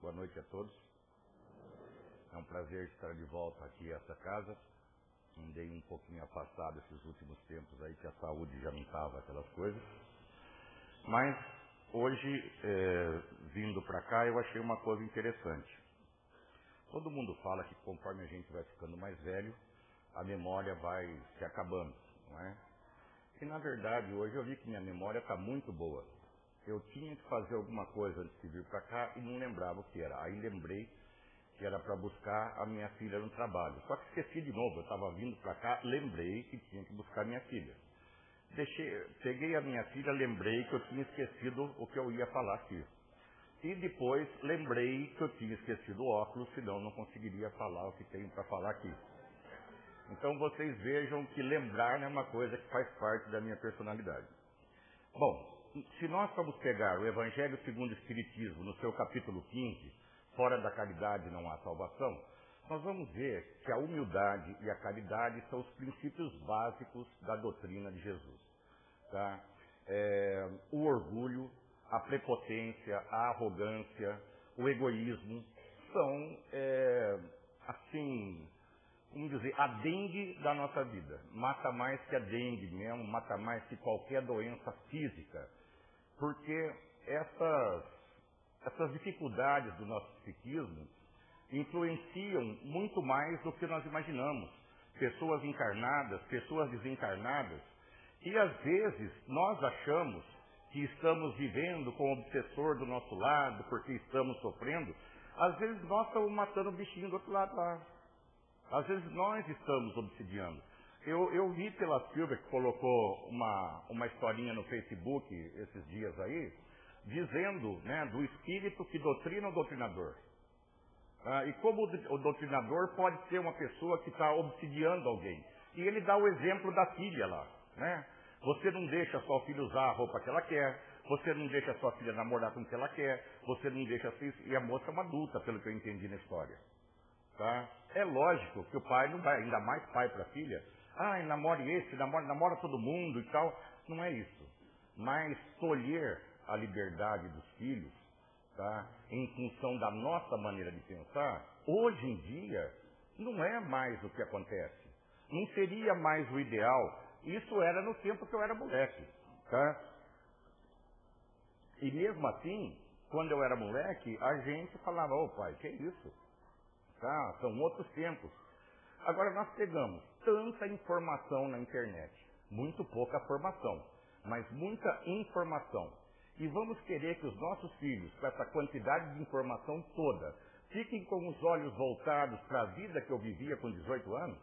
Boa noite a todos. É um prazer estar de volta aqui a essa casa. Andei um pouquinho afastado esses últimos tempos aí, que a saúde já não estava aquelas coisas. Mas hoje, vindo para cá, eu achei uma coisa interessante. Todo mundo fala que conforme a gente vai ficando mais velho, a memória vai se acabando, não é? E na verdade, hoje eu vi que minha memória está muito boa. Eu tinha que fazer alguma coisa antes de vir para cá e não lembrava o que era. Aí lembrei que era para buscar a minha filha no trabalho. Só que esqueci de novo, eu estava vindo para cá, lembrei que tinha que buscar minha filha. Peguei a minha filha, lembrei que eu tinha esquecido o que eu ia falar aqui. E depois lembrei que eu tinha esquecido o óculos, senão não conseguiria falar o que tenho para falar aqui. Então vocês vejam que lembrar é uma coisa que faz parte da minha personalidade. Bom, se nós vamos pegar o Evangelho segundo o Espiritismo, no seu capítulo 15, fora da caridade não há salvação, nós vamos ver que a humildade e a caridade são os princípios básicos da doutrina de Jesus. Tá? O orgulho, a prepotência, a arrogância, o egoísmo são, assim, vamos dizer, a dengue da nossa vida. Mata mais que a dengue mesmo, mata mais que qualquer doença física. Porque essas dificuldades do nosso psiquismo influenciam muito mais do que nós imaginamos. Pessoas encarnadas, pessoas desencarnadas, e às vezes nós achamos que estamos vivendo com o obsessor do nosso lado, porque estamos sofrendo. Às vezes nós estamos matando o bichinho do outro lado lá. Às vezes nós estamos obsidiando. Eu vi pela Silvia, que colocou uma historinha no Facebook esses dias aí, dizendo, né, do espírito que doutrina o doutrinador. E como o doutrinador pode ser uma pessoa que está obsidiando alguém. E ele dá o exemplo da filha lá, né? Você não deixa a sua filha usar a roupa que ela quer, você não deixa a sua filha namorar com o que ela quer, você não deixa... E a moça é uma adulta, pelo que eu entendi na história. Tá? É lógico que o pai não vai, ainda mais pai para a filha, namore esse, namora todo mundo e tal. Não é isso. Mas tolher a liberdade dos filhos, tá? Em função da nossa maneira de pensar, hoje em dia, não é mais o que acontece. Não seria mais o ideal. Isso era no tempo que eu era moleque. Tá? E mesmo assim, quando eu era moleque, a gente falava, ô pai, que é isso? Tá? São outros tempos. Agora nós pegamos tanta informação na internet, muito pouca formação, mas muita informação. E vamos querer que os nossos filhos, com essa quantidade de informação toda, fiquem com os olhos voltados para a vida que eu vivia com 18 anos?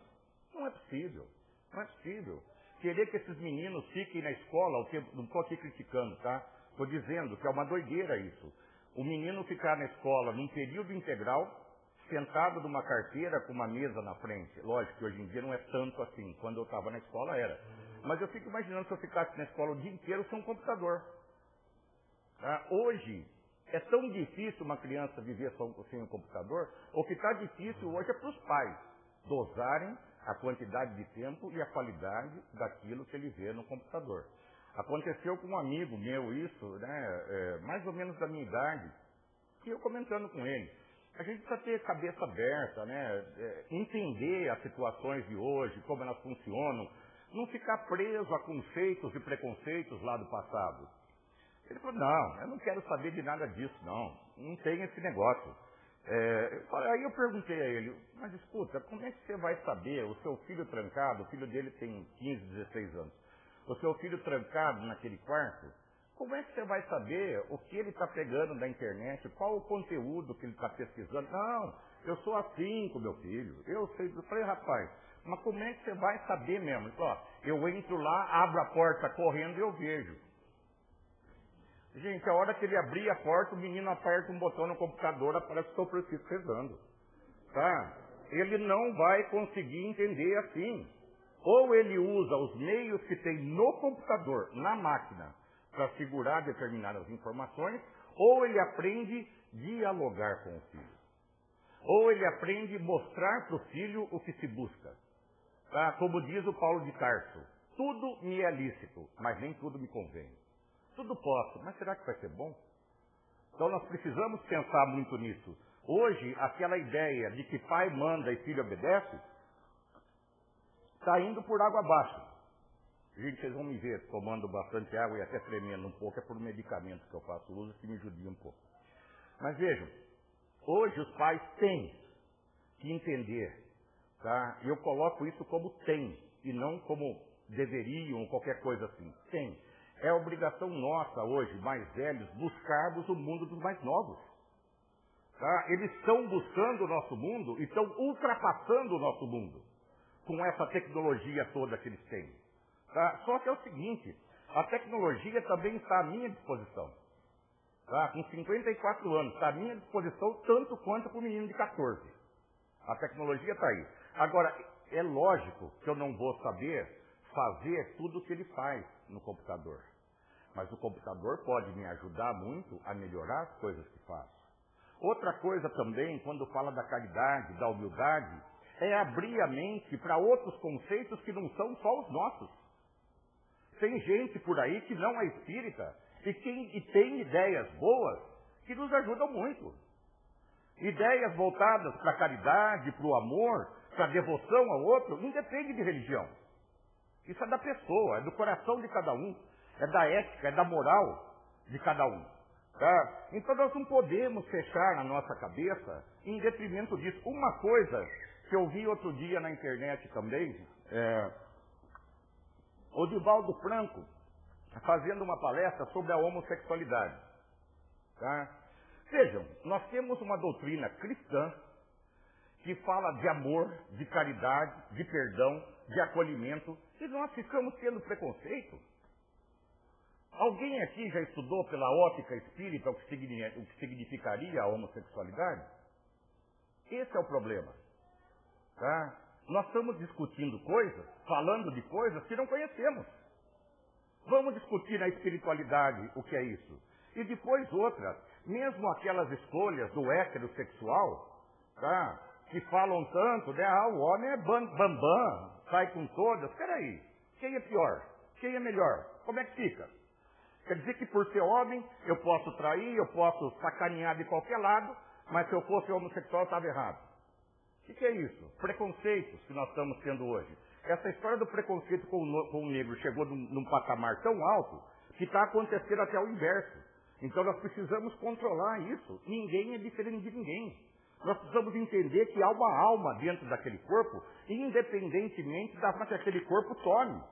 Não é possível. Não é possível. Querer que esses meninos fiquem na escola, não estou aqui criticando, tá? Estou dizendo que é uma doideira isso. O menino ficar na escola num período integral, sentado numa carteira com uma mesa na frente. Lógico que hoje em dia não é tanto assim. Quando eu estava na escola era. Mas eu fico imaginando se eu ficasse na escola o dia inteiro sem um computador. Hoje é tão difícil uma criança viver sem um computador. O que está difícil hoje é para os pais dosarem a quantidade de tempo e a qualidade daquilo que ele vê no computador. Aconteceu com um amigo meu isso, né, mais ou menos da minha idade, e eu comentando com ele. A gente precisa ter cabeça aberta, né? Entender as situações de hoje, como elas funcionam, não ficar preso a conceitos e preconceitos lá do passado. Ele falou, não, eu não quero saber de nada disso, não tem esse negócio. Aí eu perguntei a ele, mas escuta, como é que você vai saber o seu filho trancado, o filho dele tem 15, 16 anos, o seu filho trancado naquele quarto, como é que você vai saber o que ele está pegando da internet, qual o conteúdo que ele está pesquisando? Não, eu sou assim com meu filho, eu sei. Eu falei, rapaz, mas como é que você vai saber mesmo? Ele falou, eu entro lá, abro a porta correndo e eu vejo. Gente, a hora que ele abrir a porta, o menino aperta um botão no computador, aparece o seu Francisco rezando. Tá? Ele não vai conseguir entender assim. Ou ele usa os meios que tem no computador, na máquina, para segurar determinadas informações, ou ele aprende a dialogar com o filho. Ou ele aprende a mostrar para o filho o que se busca. Tá? Como diz o Paulo de Tarso, tudo me é lícito, mas nem tudo me convém. Tudo posso, mas será que vai ser bom? Então nós precisamos pensar muito nisso. Hoje, aquela ideia de que pai manda e filho obedece, está indo por água abaixo. Gente, vocês vão me ver tomando bastante água e até tremendo um pouco, é por um medicamento que eu faço uso que me judia um pouco. Mas vejam, hoje os pais têm que entender, tá? Eu coloco isso como tem, e não como deveriam, ou qualquer coisa assim. Tem. É obrigação nossa hoje, mais velhos, buscarmos o mundo dos mais novos. Tá? Eles estão buscando o nosso mundo e estão ultrapassando o nosso mundo com essa tecnologia toda que eles têm. Tá? Só que é o seguinte, a tecnologia também está à minha disposição. Tá? Com 54 anos, está à minha disposição tanto quanto para o menino de 14. A tecnologia está aí. Agora, é lógico que eu não vou saber fazer tudo o que ele faz no computador. Mas o computador pode me ajudar muito a melhorar as coisas que faço. Outra coisa também, quando fala da caridade, da humildade, é abrir a mente para outros conceitos que não são só os nossos. Tem gente por aí que não é espírita e tem ideias boas que nos ajudam muito. Ideias voltadas para a caridade, para o amor, para a devoção ao outro, independe de religião. Isso é da pessoa, é do coração de cada um, é da ética, é da moral de cada um. Tá? Então nós não podemos fechar na nossa cabeça em detrimento disso. Uma coisa que eu vi outro dia na internet também, o Divaldo Franco fazendo uma palestra sobre a homossexualidade. Tá? Vejam, nós temos uma doutrina cristã que fala de amor, de caridade, de perdão, de acolhimento, e nós ficamos tendo preconceito. Alguém aqui já estudou pela ótica espírita o que significaria a homossexualidade? Esse é o problema. Tá? Nós estamos discutindo coisas, falando de coisas que não conhecemos. Vamos discutir na espiritualidade o que é isso. E depois outra, mesmo aquelas escolhas do heterossexual, tá? Que falam tanto, né? O homem é bambam, sai com todas. Peraí, quem é pior? Quem é melhor? Como é que fica? Quer dizer que por ser homem, eu posso trair, eu posso sacanear de qualquer lado, mas se eu fosse homossexual, eu estava errado. O que é isso? Preconceitos que nós estamos tendo hoje. Essa história do preconceito com o negro chegou num patamar tão alto que está acontecendo até o inverso. Então nós precisamos controlar isso. Ninguém é diferente de ninguém. Nós precisamos entender que há uma alma dentro daquele corpo, independentemente da forma que aquele corpo tome.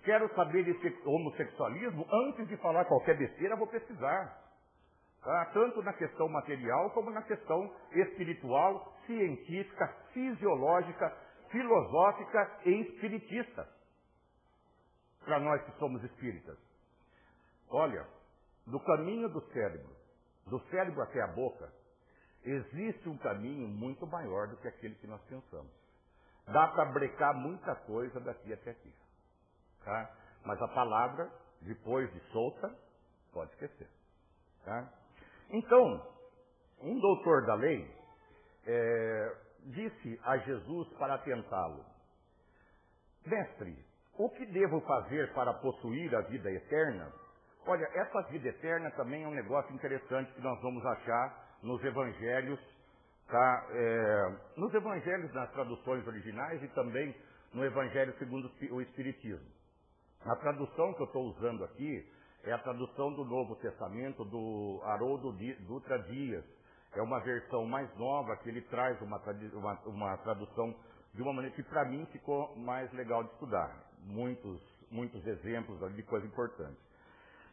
Quero saber desse homossexualismo, antes de falar qualquer besteira, vou pesquisar. Tá? Tanto na questão material, como na questão espiritual, científica, fisiológica, filosófica e espiritista. Para nós que somos espíritas. Olha, do caminho do cérebro até a boca, existe um caminho muito maior do que aquele que nós pensamos. Dá para brecar muita coisa daqui até aqui. Tá? Mas a palavra, depois de solta, pode esquecer. Tá? Então, um doutor da lei disse a Jesus para tentá-lo: Mestre, o que devo fazer para possuir a vida eterna? Olha, essa vida eterna também é um negócio interessante que nós vamos achar nos evangelhos, tá? Nos evangelhos, nas traduções originais e também no evangelho segundo o Espiritismo. A tradução que eu estou usando aqui é a tradução do Novo Testamento do Haroldo Dutra Dias. É uma versão mais nova que ele traz uma tradução de uma maneira que para mim ficou mais legal de estudar. Muitos exemplos ali de coisa importante.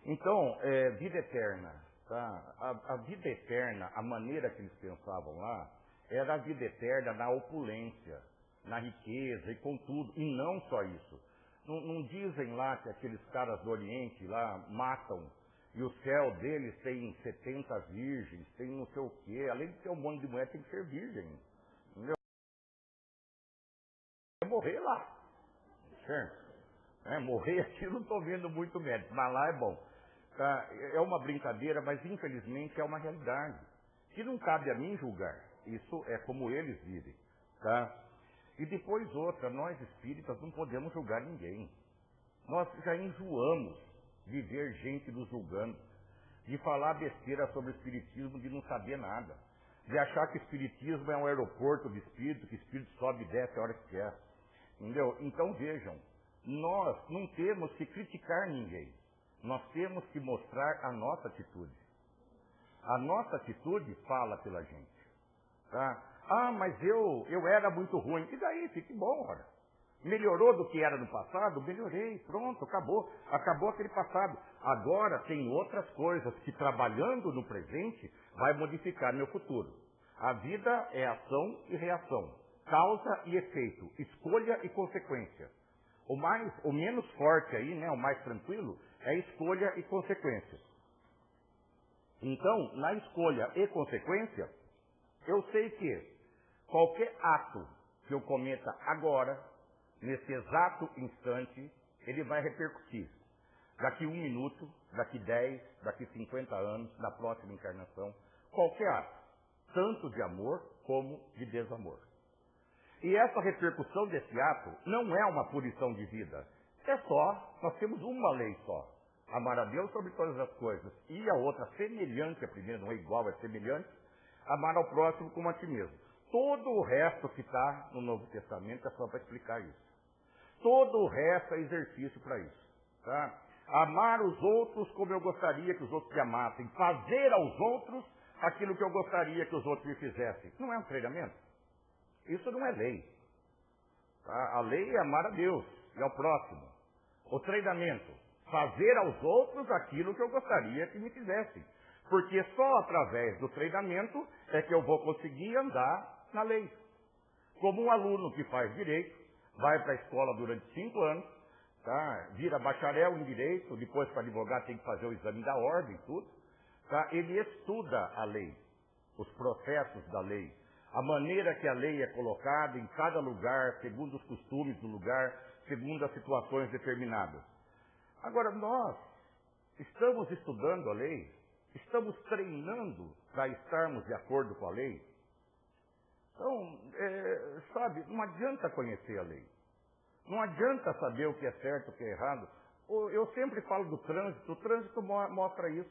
Então, vida eterna. Tá? A vida eterna, a maneira que eles pensavam lá, era a vida eterna na opulência, na riqueza e com tudo. E não só isso. Não dizem lá que aqueles caras do Oriente lá matam e o céu deles tem 70 virgens, tem não sei o quê. Além de ter um monte de mulher, tem que ser virgem. Entendeu? É morrer lá. Certo? Morrer aqui eu não estou vendo muito mérito, mas lá é bom. Tá? É uma brincadeira, mas infelizmente é uma realidade. Que não cabe a mim julgar. Isso é como eles vivem. Tá? E depois outra, nós espíritas não podemos julgar ninguém. Nós já enjoamos de ver gente nos julgando. de falar besteira sobre o espiritismo, de não saber nada, de achar que o espiritismo é um aeroporto de espírito, que o espírito sobe e desce a hora que quer. Entendeu? Então vejam, nós não temos que criticar ninguém, nós temos que mostrar a nossa atitude. A nossa atitude fala pela gente. Tá? Ah, mas eu era muito ruim. E daí? Fique bom, ora. Melhorou do que era no passado? Melhorei, pronto, acabou. Acabou aquele passado. Agora tem outras coisas que, trabalhando no presente, vai modificar meu futuro. A vida é ação e reação, causa e efeito, escolha e consequência. O menos forte aí, né, o mais tranquilo, é escolha e consequência. Então, na escolha e consequência, eu sei que qualquer ato que eu cometa agora, nesse exato instante, ele vai repercutir. Daqui 1 minuto, daqui 10, daqui 50 anos, na próxima encarnação, qualquer ato, tanto de amor como de desamor. E essa repercussão desse ato não é uma punição de vida. É só, nós temos uma lei só. Amar a Deus sobre todas as coisas. E a outra, semelhante à primeira, não é igual, é semelhante, amar ao próximo como a ti mesmo. Todo o resto que está no Novo Testamento é só para explicar isso. Todo o resto é exercício para isso. Tá? Amar os outros como eu gostaria que os outros me amassem. Fazer aos outros aquilo que eu gostaria que os outros me fizessem. Não é um treinamento? Isso não é lei. Tá? A lei é amar a Deus e ao próximo. O treinamento, fazer aos outros aquilo que eu gostaria que me fizessem. Porque só através do treinamento é que eu vou conseguir andar na lei. Como um aluno que faz direito, vai para a escola durante 5 anos, tá? Vira bacharel em direito, depois para advogado tem que fazer o exame da ordem, tudo. Tá? Ele estuda a lei, os processos da lei, a maneira que a lei é colocada em cada lugar, segundo os costumes do lugar, segundo as situações determinadas. Agora, nós estamos estudando a lei, estamos treinando para estarmos de acordo com a lei. Então, sabe, não adianta conhecer a lei. Não adianta saber o que é certo e o que é errado. Eu sempre falo do trânsito, o trânsito mostra isso.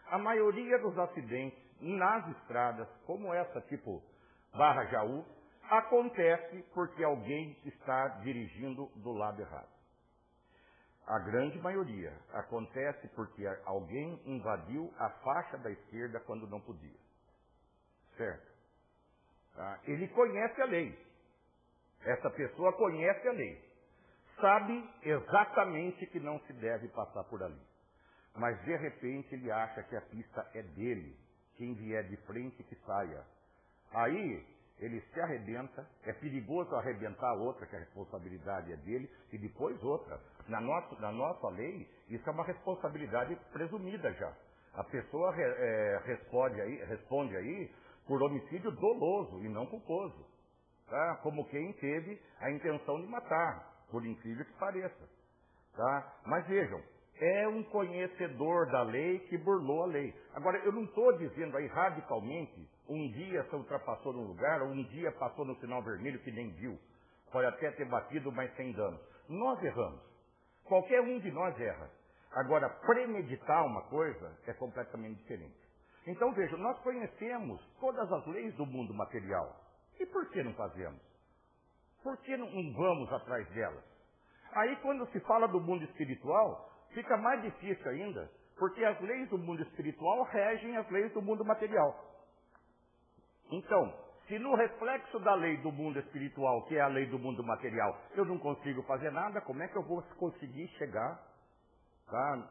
A maioria dos acidentes nas estradas, como essa tipo Barra Jaú, acontece porque alguém está dirigindo do lado errado. A grande maioria acontece porque alguém invadiu a faixa da esquerda quando não podia. Certo? Ele conhece a lei. Essa pessoa conhece a lei. Sabe exatamente que não se deve passar por ali. Mas de repente ele acha que a pista é dele. Quem vier de frente que saia. Aí ele se arrebenta, é perigoso arrebentar a outra, que a responsabilidade é dele, e depois outra. Na nossa lei, isso é uma responsabilidade presumida já. A pessoa responde aí por homicídio doloso e não culposo. Tá? Como quem teve a intenção de matar, por incrível que pareça. Tá? Mas vejam, é um conhecedor da lei que burlou a lei. Agora, eu não estou dizendo aí radicalmente, um dia se ultrapassou num lugar, ou um dia passou no sinal vermelho que nem viu. Pode até ter batido, mas sem danos. Nós erramos. Qualquer um de nós erra. Agora, premeditar uma coisa é completamente diferente. Então, vejam, nós conhecemos todas as leis do mundo material. E por que não fazemos? Por que não vamos atrás delas? Aí, quando se fala do mundo espiritual, fica mais difícil ainda, porque as leis do mundo espiritual regem as leis do mundo material. Então, se no reflexo da lei do mundo espiritual, que é a lei do mundo material, eu não consigo fazer nada, como é que eu vou conseguir chegar, tá,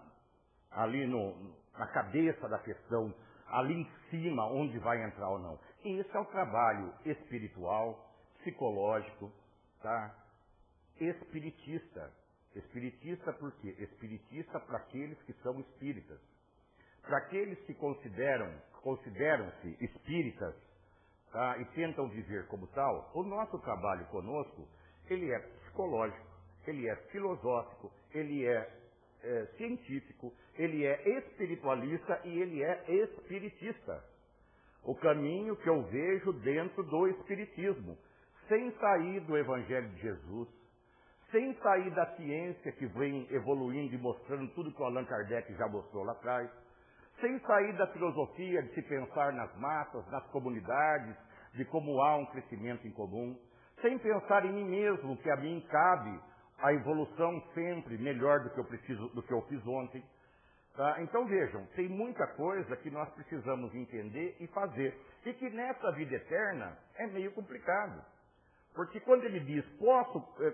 ali na cabeça da questão, ali em cima, onde vai entrar ou não? E esse é o trabalho espiritual, psicológico, tá? Espiritista. Espiritista por quê? Espiritista para aqueles que são espíritas. Para aqueles que consideram-se espíritas, tá? E tentam viver como tal, o nosso trabalho conosco, ele é psicológico, ele é filosófico, ele é científico, ele é espiritualista e ele é espiritista. O caminho que eu vejo dentro do espiritismo, sem sair do Evangelho de Jesus, sem sair da ciência que vem evoluindo e mostrando tudo que o Allan Kardec já mostrou lá atrás, sem sair da filosofia de se pensar nas massas, nas comunidades, de como há um crescimento em comum, sem pensar em mim mesmo, que a mim cabe a evolução sempre melhor do que eu preciso, do que eu fiz ontem. Tá? Então vejam, tem muita coisa que nós precisamos entender e fazer. E que nessa vida eterna é meio complicado. Porque quando ele diz,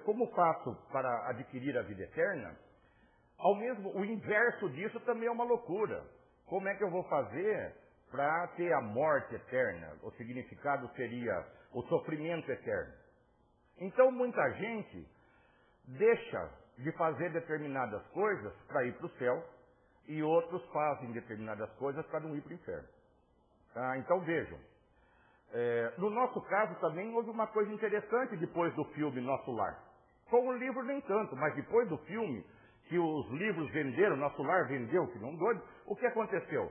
como faço para adquirir a vida eterna, o inverso disso também é uma loucura. Como é que eu vou fazer para ter a morte eterna? O significado seria o sofrimento eterno. Então muita gente deixa de fazer determinadas coisas para ir para o céu e outros fazem determinadas coisas para não ir para o inferno. Então vejam, no nosso caso também houve uma coisa interessante depois do filme Nosso Lar. Com o livro nem tanto, mas depois do filme, que os livros venderam, Nosso Lar vendeu, que não doido, o que aconteceu?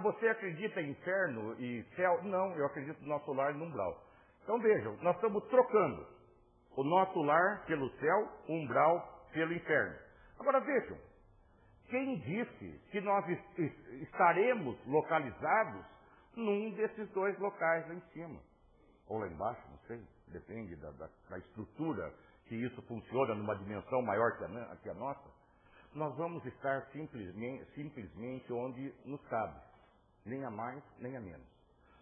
Você acredita em inferno e céu? Não, eu acredito no Nosso Lar e no umbral. Então vejam, nós estamos trocando o nosso lar pelo céu, o umbral pelo inferno. Agora vejam, quem disse que nós estaremos localizados num desses dois locais lá em cima? Ou lá embaixo, não sei, depende da estrutura que isso funciona numa dimensão maior que a nossa. Nós vamos estar simplesmente onde nos cabe, nem a mais, nem a menos.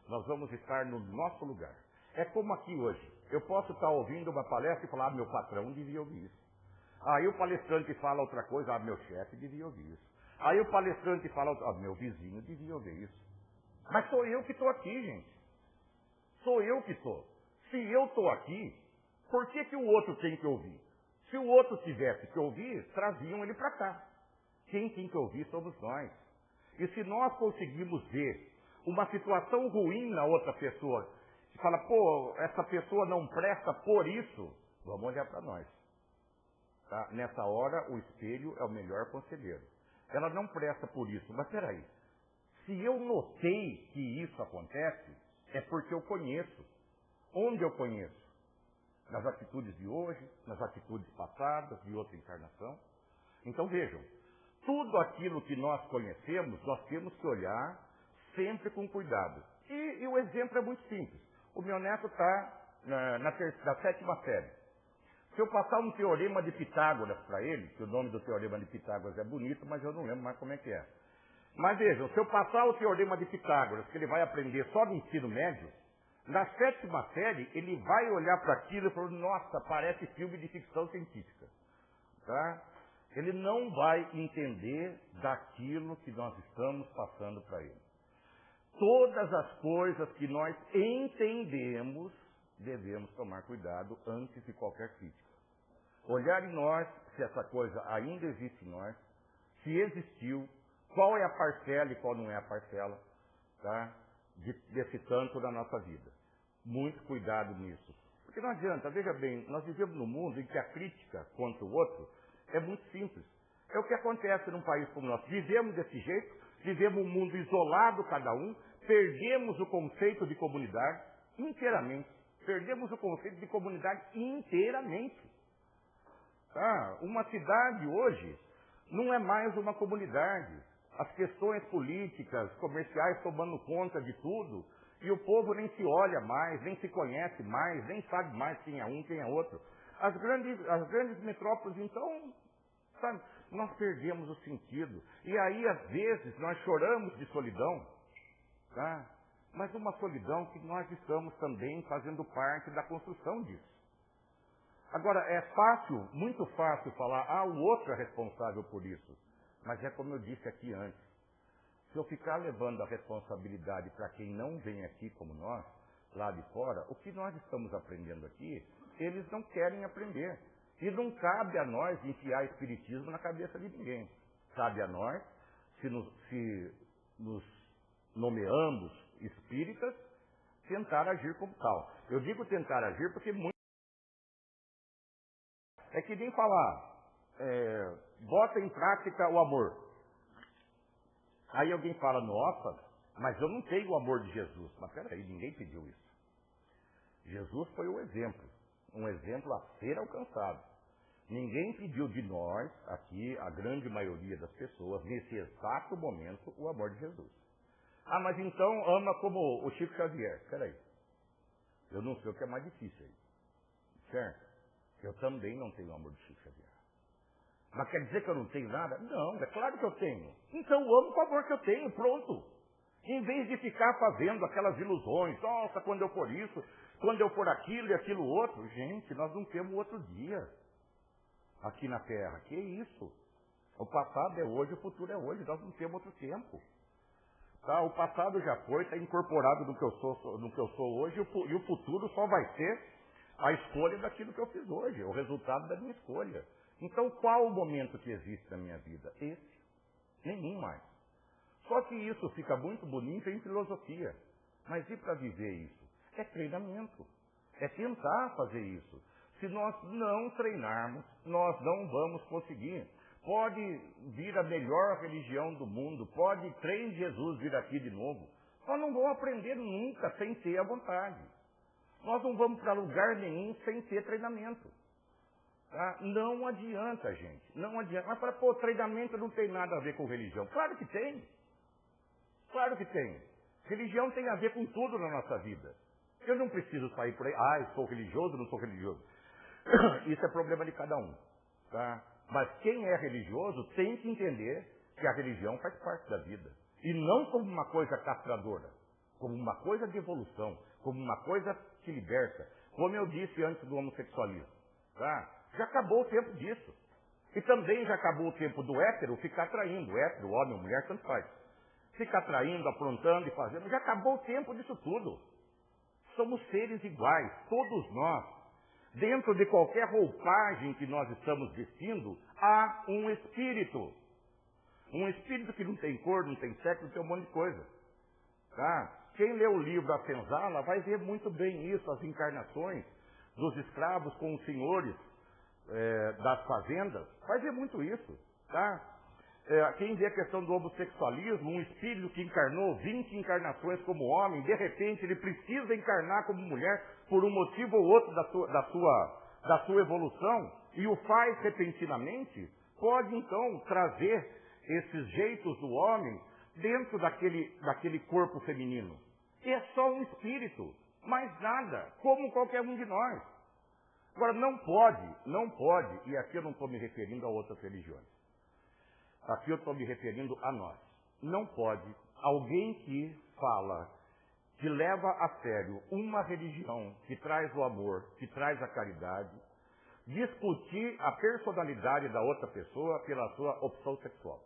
Nós vamos estar no nosso lugar. É como aqui hoje. Eu posso estar ouvindo uma palestra e falar, meu patrão devia ouvir isso. Aí o palestrante fala outra coisa, meu chefe devia ouvir isso. Aí o palestrante fala, meu vizinho devia ouvir isso. Mas sou eu que estou aqui, gente. Sou eu que estou. Se eu estou aqui, por que o outro tem que ouvir? Se o outro tivesse que ouvir, traziam ele para cá. Quem tem que ouvir somos nós. E se nós conseguimos ver uma situação ruim na outra pessoa, e fala, essa pessoa não presta por isso, vamos olhar para nós. Tá? Nessa hora, o espelho é o melhor conselheiro. Ela não presta por isso, mas peraí. Se eu notei que isso acontece, é porque eu conheço. Onde eu conheço? Nas atitudes de hoje, nas atitudes passadas, de outra encarnação. Então vejam, tudo aquilo que nós conhecemos, nós temos que olhar sempre com cuidado. E o exemplo é muito simples. O meu neto está na 7ª série. Se eu passar um teorema de Pitágoras para ele, que o nome do teorema de Pitágoras é bonito, mas eu não lembro mais como é que é. Mas vejam, se eu passar o teorema de Pitágoras, que ele vai aprender só no ensino médio, na 7ª série, ele vai olhar para aquilo e falar, nossa, parece filme de ficção científica. Tá? Ele não vai entender daquilo que nós estamos passando para ele. Todas as coisas que nós entendemos, devemos tomar cuidado antes de qualquer crítica. Olhar em nós se essa coisa ainda existe em nós, se existiu, qual é a parcela e qual não é a parcela, tá? Desse tanto na nossa vida. Muito cuidado nisso. Porque não adianta, veja bem, nós vivemos num mundo em que a crítica contra o outro é muito simples. É o que acontece num país como o nosso. Vivemos desse jeito, vivemos um mundo isolado cada um, perdemos o conceito de comunidade inteiramente. Perdemos o conceito de comunidade inteiramente. Uma cidade hoje não é mais uma comunidade. As questões políticas, comerciais tomando conta de tudo, e o povo nem se olha mais, nem se conhece mais, nem sabe mais quem é um, quem é outro. As grandes metrópoles, então, sabe, nós perdemos o sentido. E aí, às vezes, nós choramos de solidão, tá? Mas uma solidão que nós estamos também fazendo parte da construção disso. Agora, é fácil, muito fácil falar, o outro é responsável por isso. Mas é como eu disse aqui antes. Se eu ficar levando a responsabilidade para quem não vem aqui como nós, lá de fora, o que nós estamos aprendendo aqui, eles não querem aprender. E não cabe a nós enfiar espiritismo na cabeça de ninguém. Cabe a nós, se nos nomeamos espíritas, tentar agir como tal. Eu digo tentar agir porque é que nem falar, bota em prática o amor. Aí alguém fala, nossa, mas eu não tenho o amor de Jesus. Mas peraí, ninguém pediu isso. Jesus foi o exemplo, um exemplo a ser alcançado. Ninguém pediu de nós, aqui, a grande maioria das pessoas, nesse exato momento, o amor de Jesus. Ah, mas então ama como o Chico Xavier. Espera aí. Eu não sei o que é mais difícil aí. Certo? Eu também não tenho o amor de Chico Xavier. Mas quer dizer que eu não tenho nada? Não, é claro que eu tenho. Então eu amo com o amor que eu tenho, pronto. Em vez de ficar fazendo aquelas ilusões, nossa, quando eu for isso, quando eu for aquilo e aquilo outro. Gente, nós não temos outro dia aqui na Terra. Que isso? O passado é hoje, o futuro é hoje. Nós não temos outro tempo. Tá? O passado já foi, está incorporado no que eu sou hoje, e o futuro só vai ser a escolha daquilo que eu fiz hoje, o resultado da minha escolha. Então, qual o momento que existe na minha vida? Esse. Nenhum mais. Só que isso fica muito bonito em filosofia. Mas e para viver isso? É treinamento. É tentar fazer isso. Se nós não treinarmos, nós não vamos conseguir. Pode vir a melhor religião do mundo, pode crer em Jesus vir aqui de novo. Nós não vamos aprender nunca sem ter a vontade. Nós não vamos para lugar nenhum sem ter treinamento. Tá? Não adianta, gente. Não adianta. Mas para pô, treinamento não tem nada a ver com religião. Claro que tem. Claro que tem. Religião tem a ver com tudo na nossa vida. Eu não preciso sair por aí, eu sou religioso, não sou religioso. Isso é problema de cada um. Tá? Mas quem é religioso tem que entender que a religião faz parte da vida. E não como uma coisa castradora, como uma coisa de evolução, como uma coisa que liberta. Como eu disse antes do homossexualismo. Tá? Já acabou o tempo disso. E também já acabou o tempo do hétero ficar traindo. Hétero, homem ou mulher, tanto faz. Ficar traindo, aprontando e fazendo. Já acabou o tempo disso tudo. Somos seres iguais, todos nós. Dentro de qualquer roupagem que nós estamos vestindo, há um espírito. Um espírito que não tem cor, não tem sexo, não tem um monte de coisa. Tá? Quem lê o livro A Senzala vai ver muito bem isso, as encarnações dos escravos com os senhores das fazendas. Vai ver muito isso. Tá? Quem vê a questão do homossexualismo, um espírito que encarnou 20 encarnações como homem, de repente ele precisa encarnar como mulher por um motivo ou outro da sua evolução, e o faz repentinamente, pode então trazer esses jeitos do homem dentro daquele corpo feminino. E é só um espírito, mais nada, como qualquer um de nós. Agora, não pode, e aqui eu não estou me referindo a outras religiões. Aqui eu estou me referindo a nós. Não pode alguém que fala, que leva a sério uma religião que traz o amor, que traz a caridade, discutir a personalidade da outra pessoa pela sua opção sexual.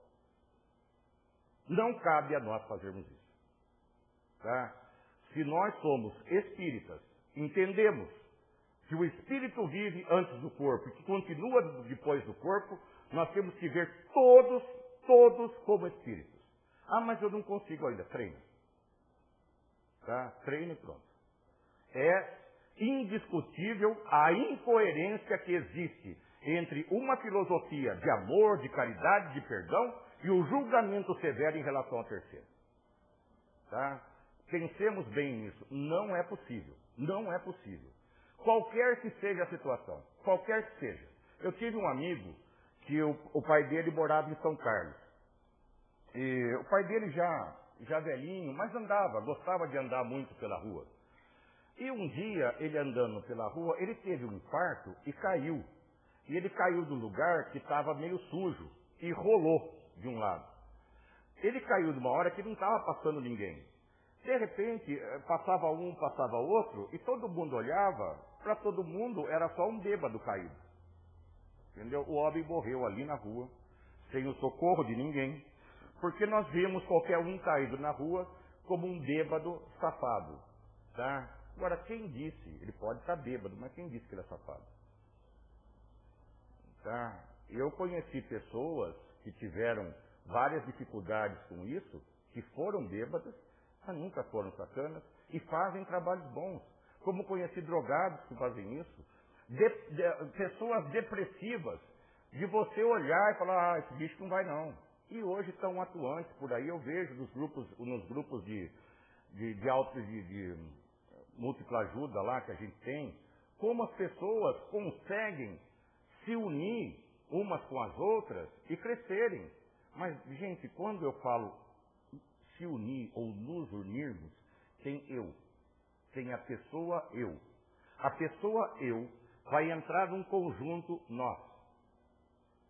Não cabe a nós fazermos isso. Tá? Se nós somos espíritas, entendemos que o espírito vive antes do corpo e que continua depois do corpo, nós temos que ver todos como espíritos. Ah, mas eu não consigo ainda. Treine. Tá? Treine e pronto. É indiscutível a incoerência que existe entre uma filosofia de amor, de caridade, de perdão e o julgamento severo em relação à terceira. Tá? Pensemos bem nisso. Não é possível. Não é possível. Qualquer que seja a situação, qualquer que seja. Eu tive um amigo que o pai dele morava em São Carlos. E o pai dele já velhinho, mas gostava de andar muito pela rua. E um dia, ele andando pela rua, ele teve um infarto e caiu. E ele caiu de um lugar que estava meio sujo e rolou de um lado. Ele caiu de uma hora que não estava passando ninguém. De repente, passava um, passava outro, e todo mundo olhava, para todo mundo era só um bêbado caído. Entendeu? O homem morreu ali na rua, sem o socorro de ninguém, porque nós vimos qualquer um caído na rua como um bêbado safado. Tá? Agora, quem disse? Ele pode estar bêbado, mas quem disse que ele é safado? Tá? Eu conheci pessoas que tiveram várias dificuldades com isso, que foram bêbadas, mas nunca foram sacanas, e fazem trabalhos bons. Como conheci drogados que fazem isso, pessoas depressivas, de você olhar e falar, esse bicho não vai não. E hoje estão atuantes por aí, eu vejo nos grupos de múltipla ajuda lá que a gente tem, como as pessoas conseguem se unir umas com as outras e crescerem. Mas, gente, quando eu falo se unir ou nos unirmos, tem eu, tem a pessoa eu. A pessoa eu vai entrar num conjunto nós.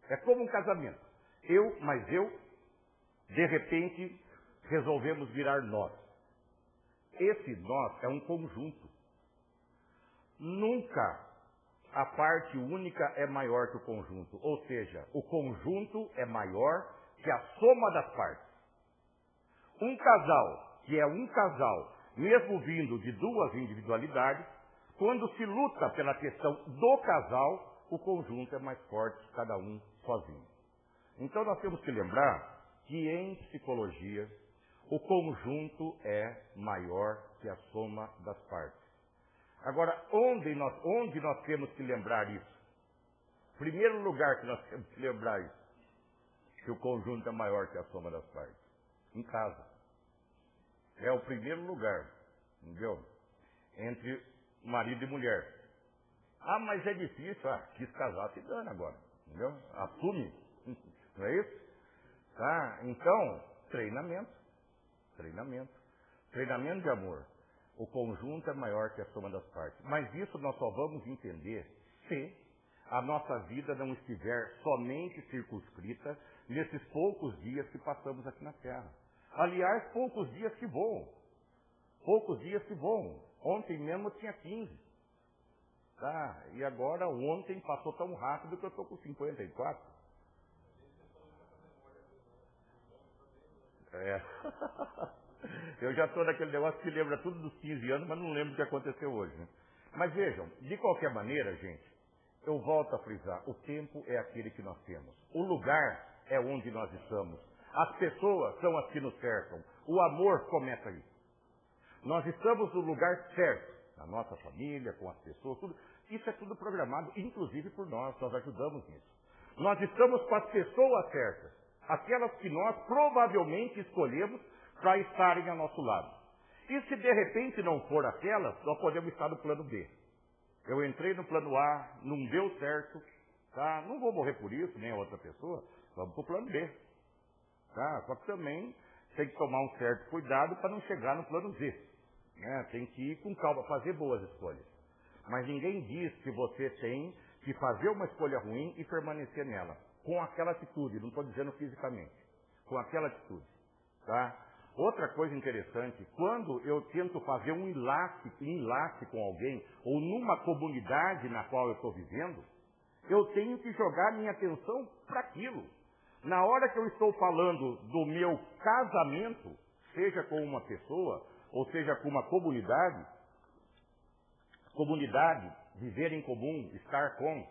É como um casamento. Eu, mais eu, de repente, resolvemos virar nós. Esse nós é um conjunto. Nunca a parte única é maior que o conjunto. Ou seja, o conjunto é maior que a soma das partes. Um casal, que é um casal, mesmo vindo de duas individualidades, quando se luta pela questão do casal, o conjunto é mais forte que cada um sozinho. Então nós temos que lembrar que em psicologia, o conjunto é maior que a soma das partes. Agora, onde nós temos que lembrar isso? Primeiro lugar que nós temos que lembrar isso, que o conjunto é maior que a soma das partes. Em casa. É o primeiro lugar, entendeu? Entre marido e mulher. Ah, mas é difícil. Ah, quis casar, se dane agora, entendeu? Assume, não é isso? Tá? Então, treinamento de amor. O conjunto é maior que a soma das partes. Mas isso nós só vamos entender se a nossa vida não estiver somente circunscrita nesses poucos dias que passamos aqui na Terra. Aliás, poucos dias que voam. Ontem mesmo tinha 15. Tá? E agora, ontem passou tão rápido que eu estou com 54. É. Eu já estou naquele negócio que lembra tudo dos 15 anos, mas não lembro o que aconteceu hoje. Né? Mas vejam, de qualquer maneira, gente, eu volto a frisar, o tempo é aquele que nós temos. O lugar é onde nós estamos. As pessoas são as que nos cercam. O amor começa aí. Nós estamos no lugar certo, na nossa família, com as pessoas, tudo. Isso é tudo programado, inclusive por nós ajudamos nisso. Nós estamos com as pessoas certas, aquelas que nós provavelmente escolhemos para estarem ao nosso lado. E se de repente não for aquelas, nós podemos estar no plano B. Eu entrei no plano A, não deu certo, tá? Não vou morrer por isso, nem a outra pessoa, vamos para o plano B. Tá? Só que também tem que tomar um certo cuidado para não chegar no plano Z. Né? Tem que ir com calma, fazer boas escolhas. Mas ninguém diz que você tem que fazer uma escolha ruim e permanecer nela. Com aquela atitude, não estou dizendo fisicamente. Com aquela atitude. Tá? Outra coisa interessante, quando eu tento fazer um enlace com alguém, ou numa comunidade na qual eu estou vivendo, eu tenho que jogar minha atenção para aquilo. Na hora que eu estou falando do meu casamento, seja com uma pessoa, ou seja com uma comunidade, viver em comum, estar com,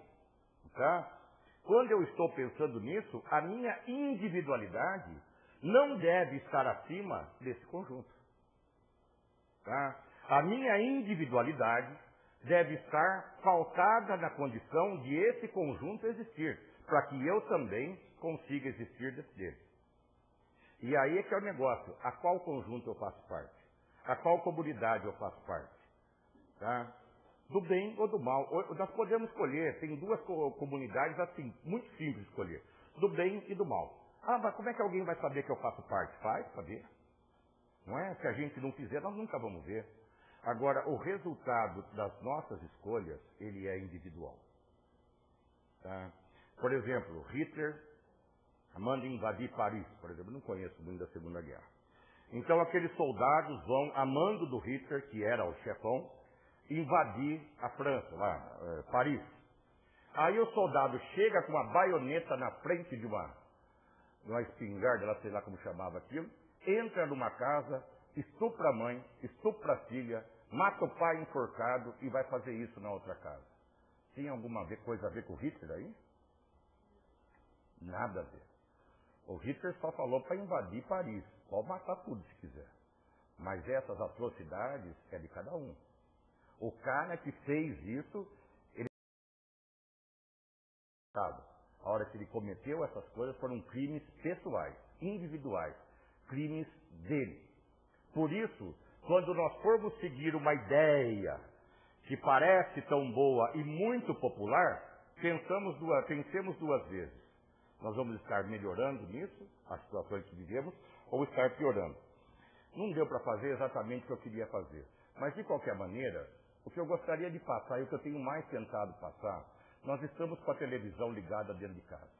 tá? Quando eu estou pensando nisso, a minha individualidade não deve estar acima desse conjunto. Tá? A minha individualidade deve estar pautada na condição de esse conjunto existir, para que eu também consiga existir dele. E aí é que é o negócio. A qual conjunto eu faço parte? A qual comunidade eu faço parte? Tá? Do bem ou do mal. Nós podemos escolher. Tem duas comunidades assim, muito simples de escolher. Do bem e do mal. Ah, mas como é que alguém vai saber que eu faço parte? Faz saber. Não é? Se a gente não fizer, nós nunca vamos ver. Agora, o resultado das nossas escolhas, ele é individual. Tá? Por exemplo, Hitler manda invadir Paris, por exemplo. Eu não conheço muito da Segunda Guerra. Então, aqueles soldados vão, a mando do Hitler, que era o chefão, invadir a França, lá, Paris. Aí o soldado chega com uma baioneta na frente de uma espingarda, sei lá como chamava aquilo, entra numa casa, estupra a mãe, estupra a filha, mata o pai enforcado e vai fazer isso na outra casa. Tem alguma coisa a ver com o Hitler aí? Nada a ver. O Hitler só falou para invadir Paris. Pode matar tudo se quiser. Mas essas atrocidades é de cada um. O cara que fez isso, ele a hora que ele cometeu essas coisas foram crimes pessoais, individuais, crimes dele. Por isso, quando nós formos seguir uma ideia que parece tão boa e muito popular, Pensemos duas vezes. Nós vamos estar melhorando nisso, as situações que vivemos, ou estar piorando. Não deu para fazer exatamente o que eu queria fazer. Mas, de qualquer maneira, o que eu gostaria de passar e o que eu tenho mais tentado passar, nós estamos com a televisão ligada dentro de casa.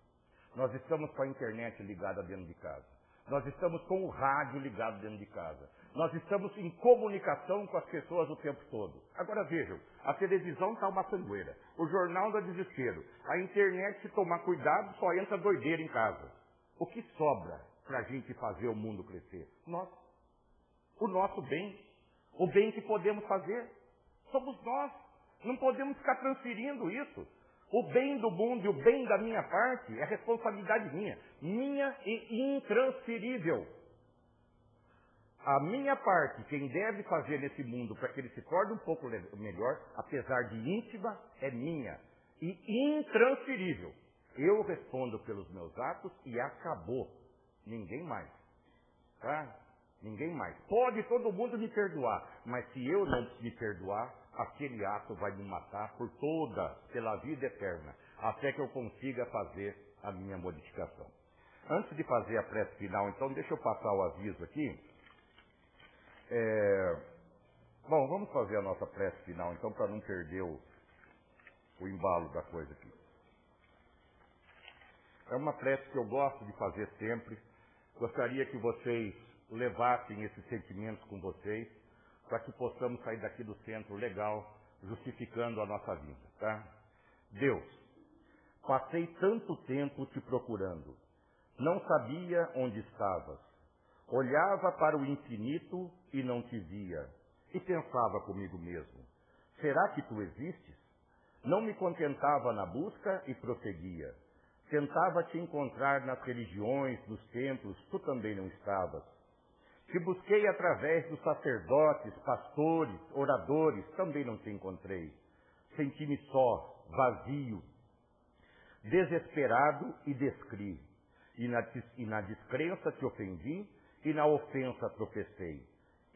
Nós estamos com a internet ligada dentro de casa. Nós estamos com o rádio ligado dentro de casa. Nós estamos em comunicação com as pessoas o tempo todo. Agora vejam, a televisão está uma sangueira. O jornal dá desespero. A internet, se tomar cuidado, só entra doideira em casa. O que sobra para a gente fazer o mundo crescer? Nós. O nosso bem. O bem que podemos fazer. Somos nós. Não podemos ficar transferindo isso. O bem do mundo e o bem da minha parte é responsabilidade minha. Minha e intransferível. A minha parte, quem deve fazer nesse mundo para que ele se torne um pouco melhor, apesar de íntima, é minha. E intransferível. Eu respondo pelos meus atos e acabou. Ninguém mais. Tá? Ninguém mais. Pode todo mundo me perdoar, mas se eu não me perdoar, aquele ato vai me matar pela vida eterna, até que eu consiga fazer a minha modificação. Antes de fazer a prece final, então, deixa eu passar o aviso aqui. Bom, vamos fazer a nossa prece final, então, para não perder o embalo da coisa aqui. É uma prece que eu gosto de fazer sempre. Gostaria que vocês levassem esses sentimentos com vocês, para que possamos sair daqui do centro legal, justificando a nossa vida, tá? Deus, passei tanto tempo te procurando, não sabia onde estavas, olhava para o infinito e não te via, e pensava comigo mesmo, será que tu existes? Não me contentava na busca e prosseguia, tentava te encontrar nas religiões, nos templos, tu também não estavas. Te busquei através dos sacerdotes, pastores, oradores, também não te encontrei. Senti-me só, vazio, desesperado e descri. E na descrença te ofendi, e na ofensa tropecei.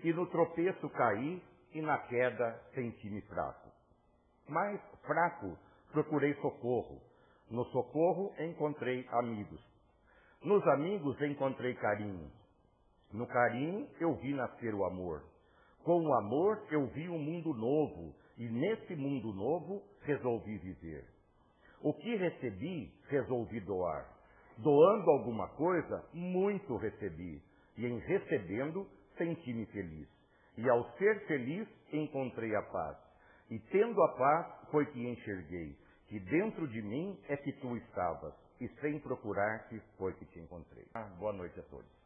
E no tropeço caí, e na queda senti-me fraco. Mas, fraco, procurei socorro. No socorro encontrei amigos. Nos amigos encontrei carinho. No carinho eu vi nascer o amor. Com o amor eu vi um mundo novo, e nesse mundo novo resolvi viver. O que recebi, resolvi doar. Doando alguma coisa, muito recebi. E em recebendo, senti-me feliz. E ao ser feliz, encontrei a paz. E tendo a paz, foi que enxerguei, que dentro de mim é que tu estavas, e sem procurar-te, foi que te encontrei. Boa noite a todos.